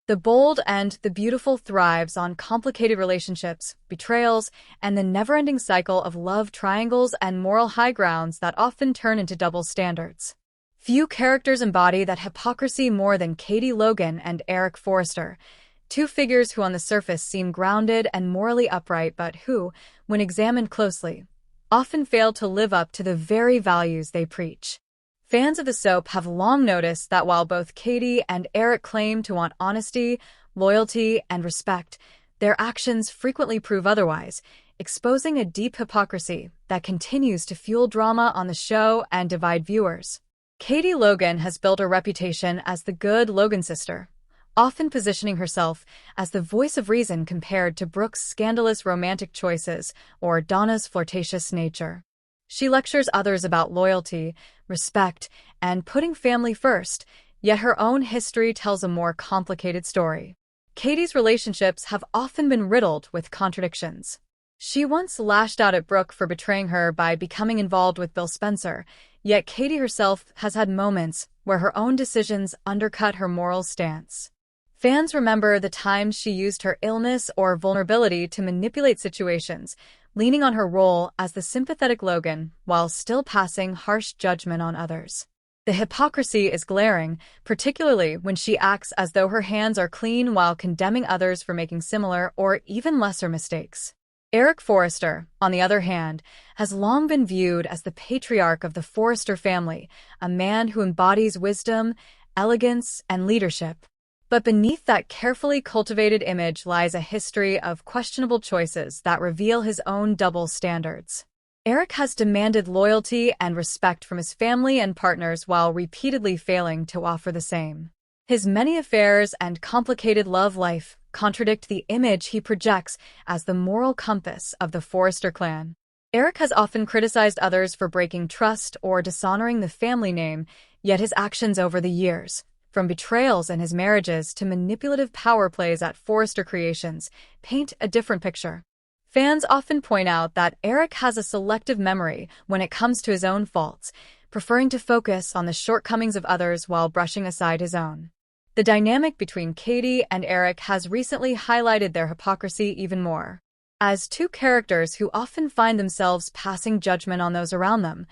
The bold and the beautiful thrives on complicated relationships, betrayals, and the never-ending cycle of love triangles and moral high grounds that often turn into double standards. Few characters embody that hypocrisy more than Katie Logan and Eric Forrester, two figures who on the surface seem grounded and morally upright but who, when examined closely, often fail to live up to the very values they preach. Fans of the soap have long noticed that while both Katie and Eric claim to want honesty, loyalty, and respect, their actions frequently prove otherwise, exposing a deep hypocrisy that continues to fuel drama on the show and divide viewers. Katie Logan has built a reputation as the good Logan sister, often positioning herself as the voice of reason compared to Brooke's scandalous romantic choices or Donna's flirtatious nature. She lectures others about loyalty, respect, and putting family first, yet her own history tells a more complicated story. Katie's relationships have often been riddled with contradictions. She once lashed out at Brooke for betraying her by becoming involved with Bill Spencer, yet Katie herself has had moments where her own decisions undercut her moral stance. Fans remember the times she used her illness or vulnerability to manipulate situations, leaning on her role as the sympathetic Logan while still passing harsh judgment on others. The hypocrisy is glaring, particularly when she acts as though her hands are clean while condemning others for making similar or even lesser mistakes. Eric Forrester, on the other hand, has long been viewed as the patriarch of the Forrester family, a man who embodies wisdom, elegance, and leadership. But beneath that carefully cultivated image lies a history of questionable choices that reveal his own double standards. Eric has demanded loyalty and respect from his family and partners while repeatedly failing to offer the same. His many affairs and complicated love life contradict the image he projects as the moral compass of the Forrester clan. Eric has often criticized others for breaking trust or dishonoring the family name, yet his actions over the years, from betrayals in his marriages to manipulative power plays at Forrester Creations, paint a different picture. Fans often point out that Eric has a selective memory when it comes to his own faults, preferring to focus on the shortcomings of others while brushing aside his own. The dynamic between Katie and Eric has recently highlighted their hypocrisy even more. As two characters who often find themselves passing judgment on those around them,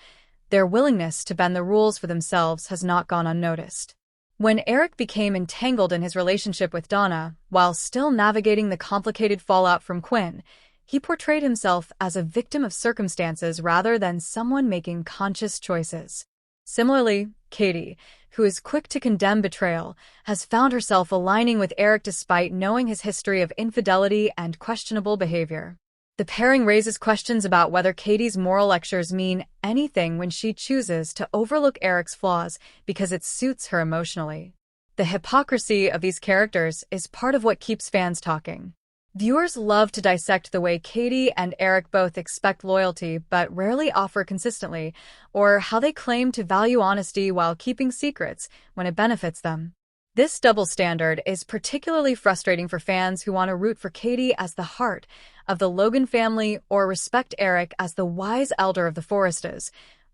their willingness to bend the rules for themselves has not gone unnoticed. When Eric became entangled in his relationship with Donna, while still navigating the complicated fallout from Quinn, he portrayed himself as a victim of circumstances rather than someone making conscious choices. Similarly, Katie, who is quick to condemn betrayal, has found herself aligning with Eric despite knowing his history of infidelity and questionable behavior. The pairing raises questions about whether Katie's moral lectures mean anything when she chooses to overlook Eric's flaws because it suits her emotionally. The hypocrisy of these characters is part of what keeps fans talking. Viewers love to dissect the way Katie and Eric both expect loyalty but rarely offer consistently, or how they claim to value honesty while keeping secrets when it benefits them. This double standard is particularly frustrating for fans who want to root for Katie as the heart of the Logan family or respect Eric as the wise elder of the Forresters,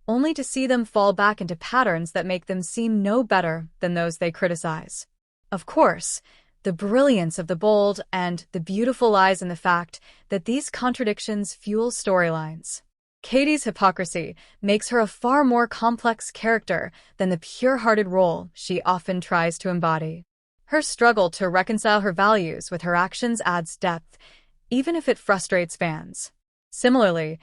only to see them fall back into patterns that make them seem no better than those they criticize. Of course, the brilliance of the bold and the beautiful lies in the fact that these contradictions fuel storylines. Katie's hypocrisy makes her a far more complex character than the pure-hearted role she often tries to embody. Her struggle to reconcile her values with her actions adds depth, even if it frustrates fans. Similarly,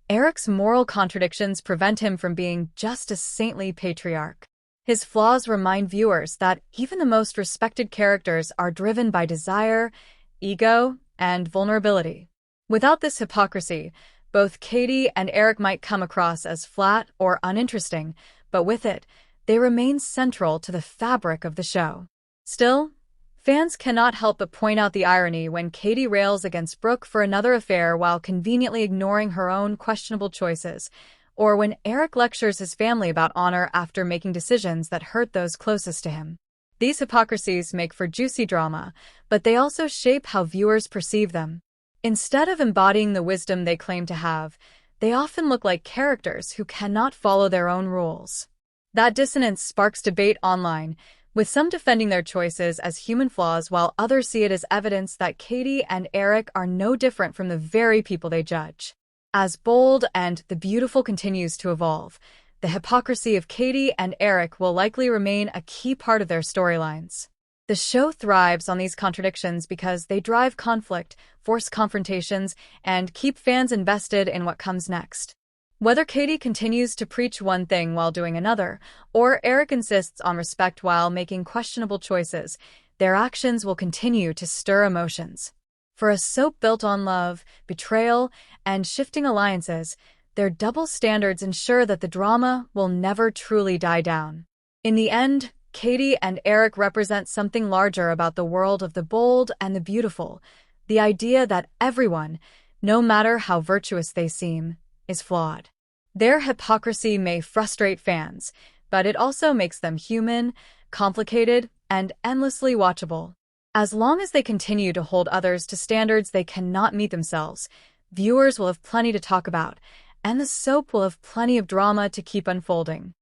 Eric's moral contradictions prevent him from being just a saintly patriarch. His flaws remind viewers that even the most respected characters are driven by desire, ego, and vulnerability. Without this hypocrisy, both Katie and Eric might come across as flat or uninteresting, but with it, they remain central to the fabric of the show. Still, fans cannot help but point out the irony when Katie rails against Brooke for another affair while conveniently ignoring her own questionable choices, or when Eric lectures his family about honor after making decisions that hurt those closest to him. These hypocrisies make for juicy drama, but they also shape how viewers perceive them. Instead of embodying the wisdom they claim to have, they often look like characters who cannot follow their own rules. That dissonance sparks debate online, with some defending their choices as human flaws while others see it as evidence that Katie and Eric are no different from the very people they judge. As Bold and the Beautiful continues to evolve, the hypocrisy of Katie and Eric will likely remain a key part of their storylines. The show thrives on these contradictions because they drive conflict, force confrontations, and keep fans invested in what comes next. Whether Katie continues to preach one thing while doing another, or Eric insists on respect while making questionable choices, their actions will continue to stir emotions. For a soap built on love, betrayal, and shifting alliances, their double standards ensure that the drama will never truly die down. In the end, Katie and Eric represent something larger about the world of the bold and the beautiful, the idea that everyone, no matter how virtuous they seem, is flawed. Their hypocrisy may frustrate fans, but it also makes them human, complicated, and endlessly watchable. As long as they continue to hold others to standards they cannot meet themselves, viewers will have plenty to talk about, and the soap will have plenty of drama to keep unfolding.